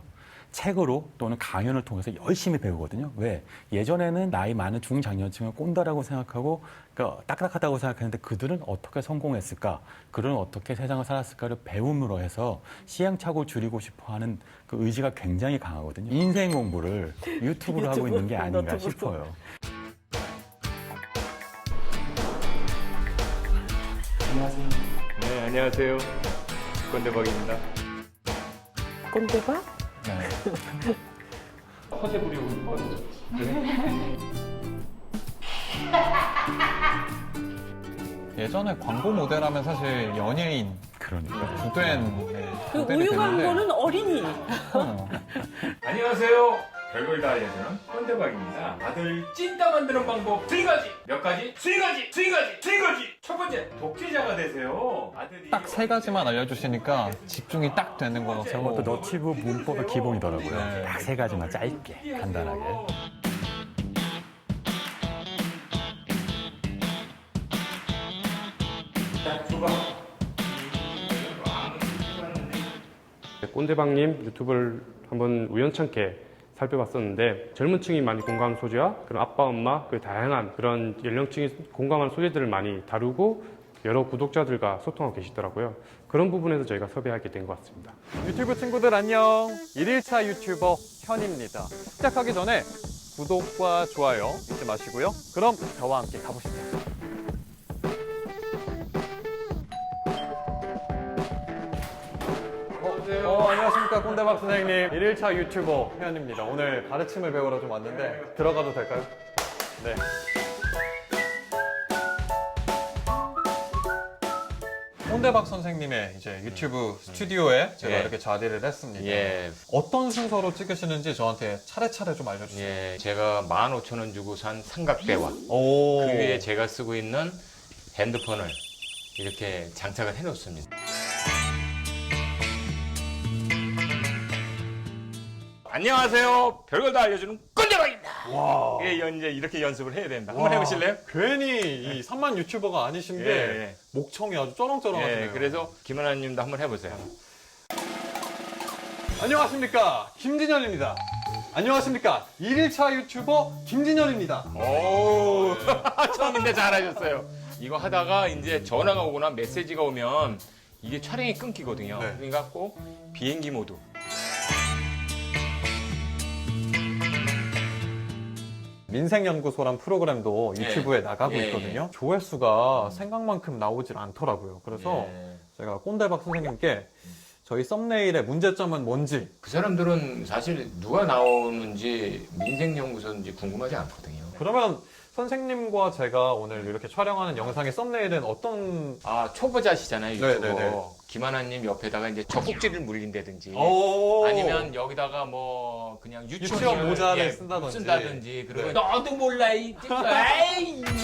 책으로 또는 강연을 통해서 열심히 배우거든요. 왜? 예전에는 나이 많은 중장년층을 꼰대라고 생각하고 그러니까 딱딱하다고 생각했는데 그들은 어떻게 성공했을까? 그들은 어떻게 세상을 살았을까를 배움으로 해서 시행착오를 줄이고 싶어하는 그 의지가 굉장히 강하거든요. 인생 공부를 유튜브로 하고 있는 게 아닌가 싶어요. 안녕하세요. 네, 안녕하세요. 꼰대박입니다. 꼰대박? 네. 허세 부리고 싶어서. 예전에 광고 모델하면 사실 연예인 그러니까 주된 그 우유 광고는 어린이. 안녕하세요. 별걸 다 알려주는 꼰대박입니다. 다들 찐따 만드는 방법 3가지. 몇 가지? 3가지! 3가지! 3가지! 첫 번째, 독재자가 되세요. 아들이 딱 3가지만 알려주시니까 집중이 딱 되는 것 같고. 저것도 너튜브 문법의 기본이더라고요. 네. 딱 3가지만 짧게, 간단하게. 꼰대박님 유튜브를 한번 우연찮게 살펴봤었는데 젊은 층이 많이 공감하는 소재와 그런 아빠, 엄마, 그 다양한 그런 연령층이 공감하는 소재들을 많이 다루고 여러 구독자들과 소통하고 계시더라고요. 그런 부분에서 저희가 섭외하게 된 것 같습니다. 유튜브 친구들 안녕. 1일차 유튜버 현입니다. 시작하기 전에 구독과 좋아요 잊지 마시고요. 그럼 저와 함께 가보시죠. 안녕하십니까 꼰대박 선생님. 1일차 유튜버 현입니다. 오늘 가르침을 배우러 좀 왔는데 들어가도 될까요? 네. 꼰대박 선생님의 이제 유튜브 스튜디오에 제가 예. 이렇게 자리를 했습니다. 예. 어떤 순서로 찍으시는지 저한테 차례차례 좀 알려주세요. 예, 제가 15,000원 주고 산 삼각대와 오. 그 위에 제가 쓰고 있는 핸드폰을 이렇게 장착을 해놓습니다. 안녕하세요. 별걸 다 알려주는 꼰대박입니다. 와. 예, 이제 이렇게 연습을 해야 된다. 한번 해보실래요? 괜히 이 3만 유튜버가 아니신 게 예. 목청이 아주 쩌렁쩌렁하시네요. 예, 그래서 김하나님도 한번 해보세요. 안녕하십니까 김진현입니다. 안녕하십니까 1일차 유튜버 김진현입니다. 오, 처음인데 잘하셨어요. 이거 하다가 이제 전화가 오거나 메시지가 오면 이게 촬영이 끊기거든요. 네. 그러니까 꼭 비행기 모드. 민생연구소란 프로그램도 유튜브에 나가고 예. 있거든요. 조회수가 생각만큼 나오질 않더라고요. 그래서 예. 제가 꼰대박 선생님께 저희 썸네일의 문제점은 뭔지. 그 사람들은 사실 누가 나오는지 민생연구소인지 궁금하지 않거든요. 그러면 선생님과 제가 오늘 이렇게 촬영하는 영상의 썸네일은 어떤... 초보자시잖아요, 유튜버. 네네네. 김하나님 옆에다가 이제 젖꼭지를 물린다든지 오. 아니면 여기다가 뭐 그냥 유치원 모자를 쓴다든지. 쓴다든지 그리고 네. 너도 몰라 이 에이 이렇게.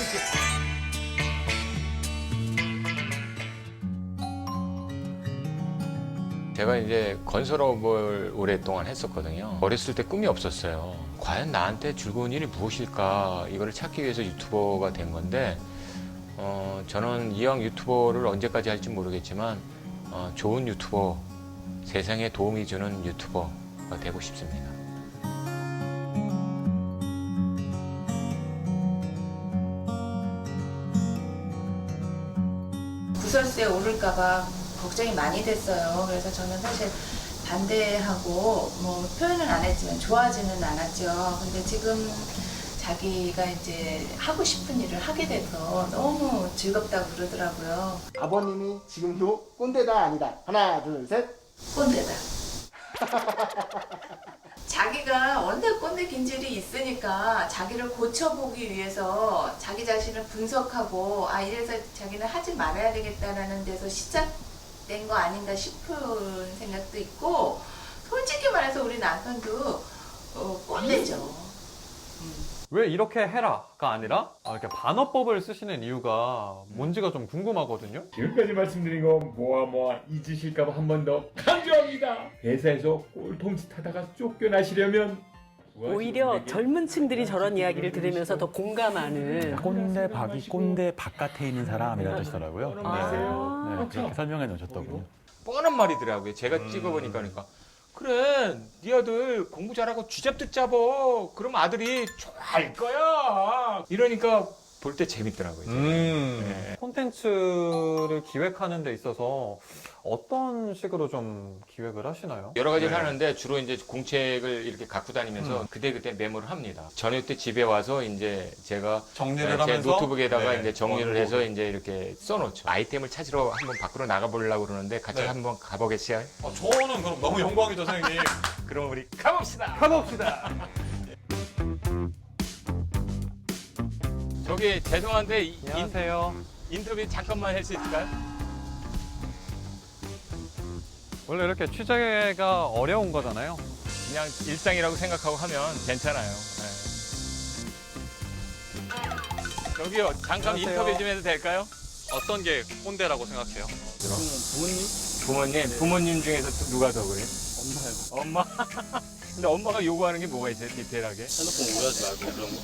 제가 이제 건설업을 오랫동안 했었거든요. 어렸을 때 꿈이 없었어요. 과연 나한테 즐거운 일이 무엇일까 이거를 찾기 위해서 유튜버가 된 건데 저는 이왕 유튜버를 언제까지 할지 모르겠지만 좋은 유튜버, 세상에 도움이 주는 유튜버가 되고 싶습니다. 구설수에 오를까봐 걱정이 많이 됐어요. 그래서 저는 사실 반대하고 뭐 표현은 안 했지만 좋아하지는 않았죠. 근데 지금 자기가 이제 하고 싶은 일을 하게 돼서 너무 즐겁다고 그러더라고요. 아버님이 지금도 꼰대다 아니다. 하나, 둘, 셋. 꼰대다. 자기가 원래 꼰대 긴질이 있으니까 자기를 고쳐보기 위해서 자기 자신을 분석하고 이래서 자기는 하지 말아야 되겠다라는 데서 시작된 거 아닌가 싶은 생각도 있고, 솔직히 말해서 우리 남편도 꼰대죠. 왜 이렇게 해라가 아니라 이렇게 반어법을 쓰시는 이유가 뭔지가 좀 궁금하거든요. 지금까지 말씀드린 거 모아 잊으실까봐 한 번 더 강조합니다. 회사에서 꼴통짓 하다가 쫓겨나시려면 오히려 젊은 층들이 저런 이야기를 들으면서 더 공감하는. 꼰대박이 꼰대 바깥에 있는 사람이라는 뜻이더라고요. 네, 그렇게 설명해 놓으셨더군요. 뻔한 말이더라고요. 제가 찍어보니까 그러니까 그래 네 아들 공부 잘하고 쥐잡듯 잡어. 그럼 아들이 좋아할 거야. 이러니까 볼 때 재밌더라고요. 네. 콘텐츠를 기획하는 데 있어서 어떤 식으로 좀 기획을 하시나요? 여러 가지를 하는데 주로 이제 공책을 이렇게 갖고 다니면서 그때 메모를 합니다. 저녁 때 집에 와서 이제 제가 정리를 제 하면서 노트북에다가 네. 이제 정리를 해서 이제 이렇게 써놓죠. 아이템을 찾으러 한번 밖으로 나가보려고 그러는데 같이 네. 한번 가보겠어요? 저는 그럼 너무 영광이죠, 선생님. 그럼 우리 가봅시다. 가봅시다. 저기 죄송한데 안녕하세요. 인터뷰 잠깐만 할 수 있을까요? 원래 이렇게 취재가 어려운 거잖아요. 그냥 일상이라고 생각하고 하면 괜찮아요. 네. 저기요, 잠깐 안녕하세요. 인터뷰 좀 해도 될까요? 어떤 게 꼰대라고 생각해요? 부모님 중에서 또 누가 더 그래요? 엄마. 근데 엄마가 요구하는 게 뭐가 있어요, 디테일하게? 핸드폰 오해하지 말고 그런 거.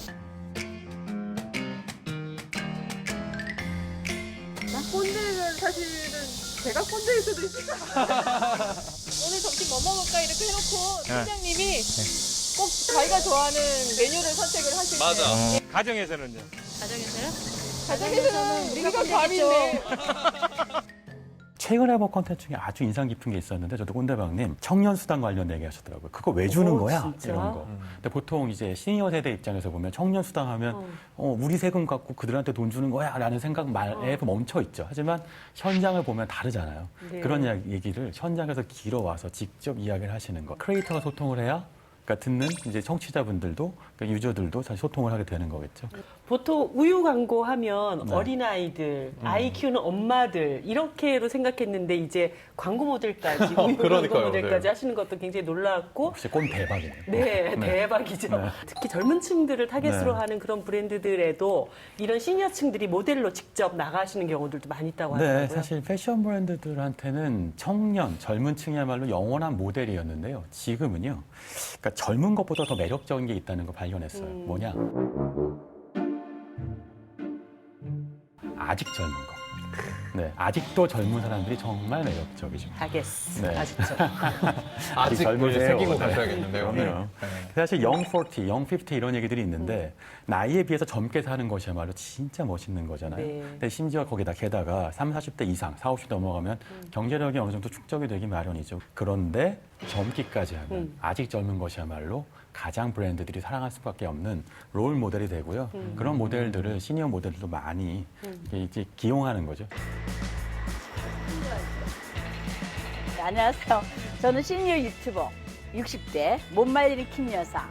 꼰대는 사실은 제가 꼰대일 수도 있을 것 같아요. 오늘 점심 뭐 먹을까 이렇게 해놓고 팀장님이 꼭 자기가 좋아하는 메뉴를 선택을 하실 때. 가정에서는요? 가정에서는 우리가 밥인데. 최근에 본 콘텐츠 중에 아주 인상 깊은 게 있었는데 저도 꼰대방님 청년수당 관련 얘기 하셨더라고요. 그거 왜 주는 거야? 진짜? 이런 거. 근데 보통 이제 시니어 세대 입장에서 보면 청년수당 하면 우리 세금 갖고 그들한테 돈 주는 거야 라는 생각 말에 멈춰 있죠. 하지만 현장을 보면 다르잖아요. 네. 그런 얘기를 현장에서 길어와서 직접 이야기를 하시는 거. 크리에이터가 소통을 해야 그러니까 듣는 이제 청취자분들도 그러니까 유저들도 사실 소통을 하게 되는 거겠죠. 보통 우유 광고 하면 네. 어린아이들, 아이 키우는 엄마들 이렇게로 생각했는데 이제 광고 모델까지 우유 광고 그러니까요. 모델까지 네. 하시는 것도 굉장히 놀랍고 역시 꼰 대박이네요. 네, 대박이죠. 네. 특히 젊은 층들을 타겟으로 네. 하는 그런 브랜드들에도 이런 시니어층들이 모델로 직접 나가시는 경우들도 많이 있다고 하더라고요. 네, 사실 패션 브랜드들한테는 청년, 젊은 층이야말로 영원한 모델이었는데요. 지금은요, 그러니까 젊은 것보다 더 매력적인 게 있다는 걸 발견했어요. 뭐냐? 아직 젊은 거. 네, 아직도 젊은 사람들이 정말 매력적이죠. 알겠어. 네. 아직도. 아직 젊으세요. 새기고 네. 가셔야겠는데요. 그럼요. 사실 young 40, young 50 이런 얘기들이 있는데 나이에 비해서 젊게 사는 것이야말로 진짜 멋있는 거잖아요. 네. 근데 심지어 거기다 게다가 30, 40대 이상, 40, 50대 넘어가면 경제력이 어느 정도 축적이 되기 마련이죠. 그런데 젊기까지 하면 아직 젊은 것이야말로 가장 브랜드들이 사랑할 수밖에 없는 롤 모델이 되고요. 그런 모델들을 시니어 모델들도 많이 이제 기용하는 거죠. 네, 안녕하세요. 저는 시니어 유튜버 60대 못 말리는 킴 여사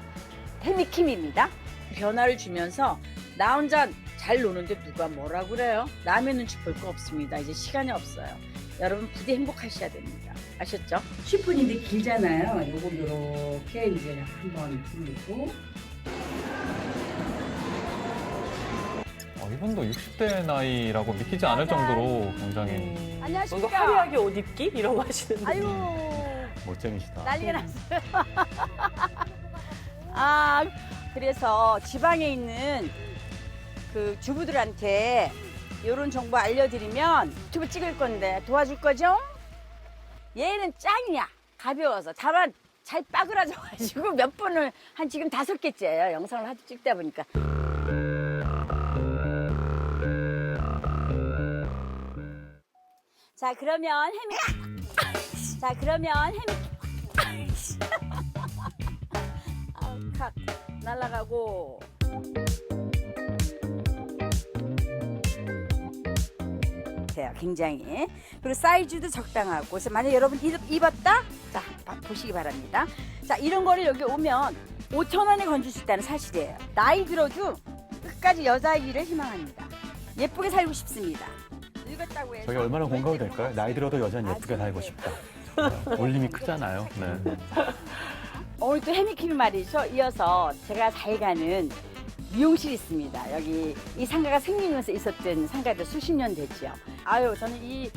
태미킴입니다. 변화를 주면서 나 혼자 잘 노는데 누가 뭐라 그래요? 남의 눈치 볼 거 없습니다. 이제 시간이 없어요. 여러분 부디 행복하셔야 됩니다. 아셨죠? 쉬폰인데 길잖아요. 요걸 이렇게 이제 한번 풀고. 이분도 60대 나이라고 믿기지 않을 정도로 굉장히 안녕하십니까. 뭔가 화려하게 옷 입기 이런 거 하시는데. 아유 멋쟁이시다. 난리가 났어요. 아 그래서 지방에 있는 그 주부들한테 이런 정보 알려드리면 유튜브 찍을 건데 도와줄 거죠? 얘는 짱이야. 가벼워서 다만 잘 빠그라져가지고 몇 번을 한 지금 5개째예요. 영상을 하도 찍다 보니까. 자 그러면 칵 날아가고. 굉장히. 그리고 사이즈도 적당하고. 그래서 만약 여러분 입었다? 자, 보시기 바랍니다. 자, 이런 거를 여기 오면 5,000원에 건질 수 있다는 사실이에요. 나이 들어도 끝까지 여자이기를 희망합니다. 예쁘게 살고 싶습니다. 늙었다고 해서. 저게 얼마나 공감이 될까요? 나이 들어도 여전히 예쁘게 살고 싶다. 울림이 크잖아요. 네. 오늘 또 해미킴이 말이죠. 이어서 제가 잘 가는 미용실이 있습니다. 여기 이 상가가 생기면서 있었던 상가도 수십 년 됐죠. 아유, 저는 이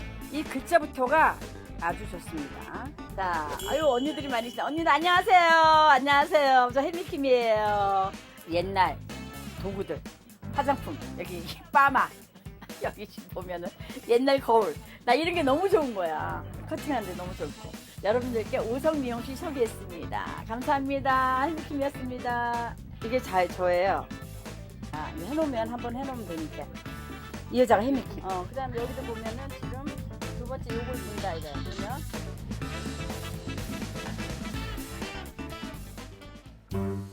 글자부터가 아주 좋습니다. 자, 아유, 언니들이 많이 있어요. 언니들 안녕하세요. 안녕하세요. 저 해미킴이에요. 옛날 도구들, 화장품, 여기 빠마. 여기 보면은 옛날 거울. 나 이런 게 너무 좋은 거야. 커팅하는데 너무 좋고. 여러분들께 오성 미용실 소개했습니다. 감사합니다. 해미킴이었습니다. 이게 저예요. 해놓으면 한번 해놓으면 되니까. 이 여자가 해미키. 그다음에 여기도 보면은 지금 두 번째 요걸 본다 이거야. 그러면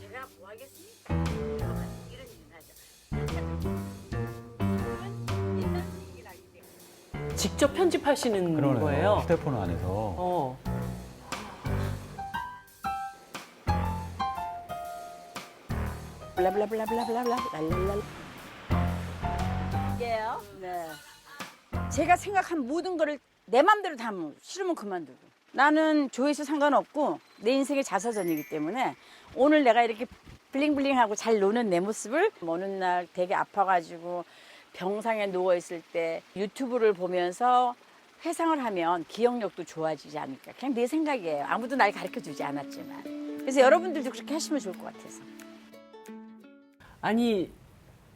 제가 뭐 하겠습니까? 이런 일을 하죠. 직접 편집하시는 그러네요. 거예요? 휴대폰 안에서. 블라블라블라블라블라 랄랄랄. 이게요. 네. 제가 생각한 모든 거를 내 맘대로 다 하면 싫으면 그만두고. 나는 조회수 상관없고 내 인생의 자서전이기 때문에 오늘 내가 이렇게 블링블링하고 잘 노는 내 모습을 어느 날 되게 아파가지고 병상에 누워있을 때 유튜브를 보면서 회상을 하면 기억력도 좋아지지 않을까. 그냥 내 생각이에요. 아무도 날 가르쳐주지 않았지만. 그래서 여러분들도 그렇게 하시면 좋을 것 같아서. 아니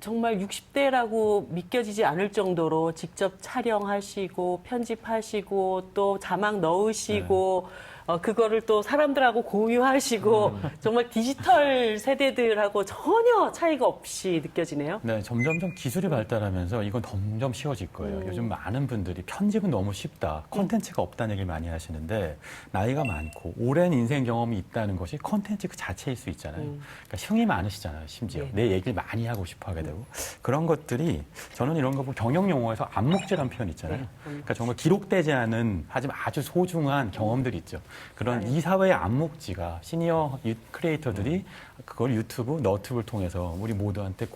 정말 60대라고 믿겨지지 않을 정도로 직접 촬영하시고 편집하시고 또 자막 넣으시고 그거를 또 사람들하고 공유하시고 정말 디지털 세대들하고 전혀 차이가 없이 느껴지네요. 네, 점점점 기술이 발달하면서 이건 점점 쉬워질 거예요. 요즘 많은 분들이 편집은 너무 쉽다, 콘텐츠가 없다는 얘기를 많이 하시는데 나이가 많고 오랜 인생 경험이 있다는 것이 콘텐츠 그 자체일 수 있잖아요. 그러니까 흥이 많으시잖아요, 심지어. 내 얘기를 많이 하고 싶어 하게 되고. 그런 것들이 저는 이런 거 보고 경영 용어에서 암묵지라는 표현 있잖아요. 그러니까 정말 기록되지 않은 하지만 아주 소중한 경험들이 있죠. 그런 이 사회의 암묵지가 시니어 크리에이터들이 그걸 유튜브, 너튜브를 통해서 우리 모두한테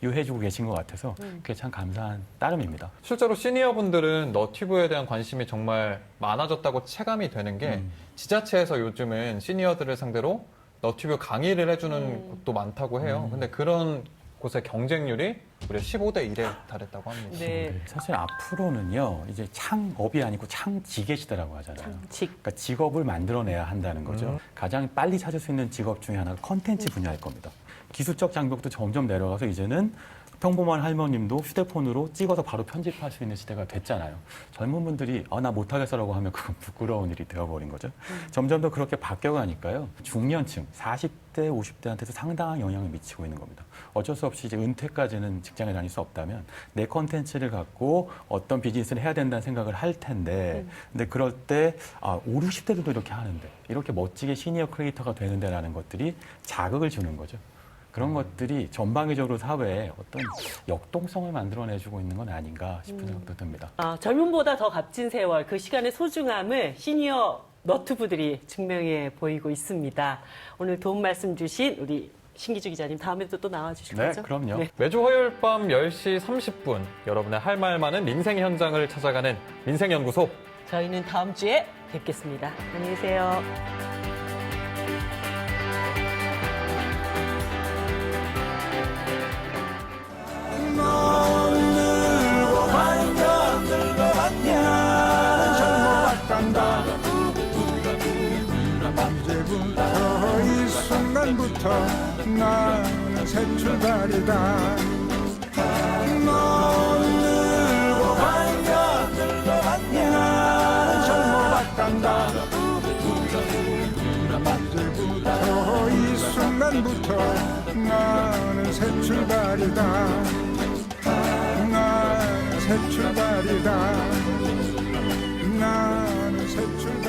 공유해주고 계신 것 같아서 그게 참 감사한 따름입니다. 실제로 시니어분들은 너튜브에 대한 관심이 정말 많아졌다고 체감이 되는 게 지자체에서 요즘은 시니어들을 상대로 너튜브 강의를 해주는 곳도 많다고 해요. 근데 그런 곳의 경쟁률이 무려 15대 1에 달했다고 합니다. 네. 사실 앞으로는요, 이제 창업이 아니고 창직의 시대라고 하잖아요. 그러니까 직업을 만들어내야 한다는 거죠. 가장 빨리 찾을 수 있는 직업 중에 하나가 컨텐츠 분야일 겁니다. 기술적 장벽도 점점 내려가서 이제는 평범한 할머님도 휴대폰으로 찍어서 바로 편집할 수 있는 시대가 됐잖아요. 젊은 분들이 나 못하겠어라고 하면 그건 부끄러운 일이 되어버린 거죠. 점점 더 그렇게 바뀌어가니까요. 중년층, 40대, 50대한테도 상당한 영향을 미치고 있는 겁니다. 어쩔 수 없이 이제 은퇴까지는 직장에 다닐 수 없다면 내 컨텐츠를 갖고 어떤 비즈니스를 해야 된다는 생각을 할 텐데 근데 그럴 때 5, 60대들도 이렇게 하는데 이렇게 멋지게 시니어 크리에이터가 되는데라는 것들이 자극을 주는 거죠. 그런 것들이 전방위적으로 사회에 어떤 역동성을 만들어내주고 있는 건 아닌가 싶은 생각도 듭니다. 젊음보다 더 값진 세월, 그 시간의 소중함을 시니어 너튜브들이 증명해 보이고 있습니다. 오늘 도움 말씀 주신 우리 신기주 기자님 다음에도 또 나와주실 거죠? 네, 그럼요. 네. 매주 화요일 밤 10시 30분 여러분의 할 말 많은 민생 현장을 찾아가는 민생연구소. 저희는 다음 주에 뵙겠습니다. 안녕히 계세요. 이제부터 이 순간부터 나는 새 출발이다. 넌 늙어 반가 나는 젊어봤단다. 이제부터 이 순간부터 나는 새 출발이다. 나는 새 출발이다. 나는 새 출발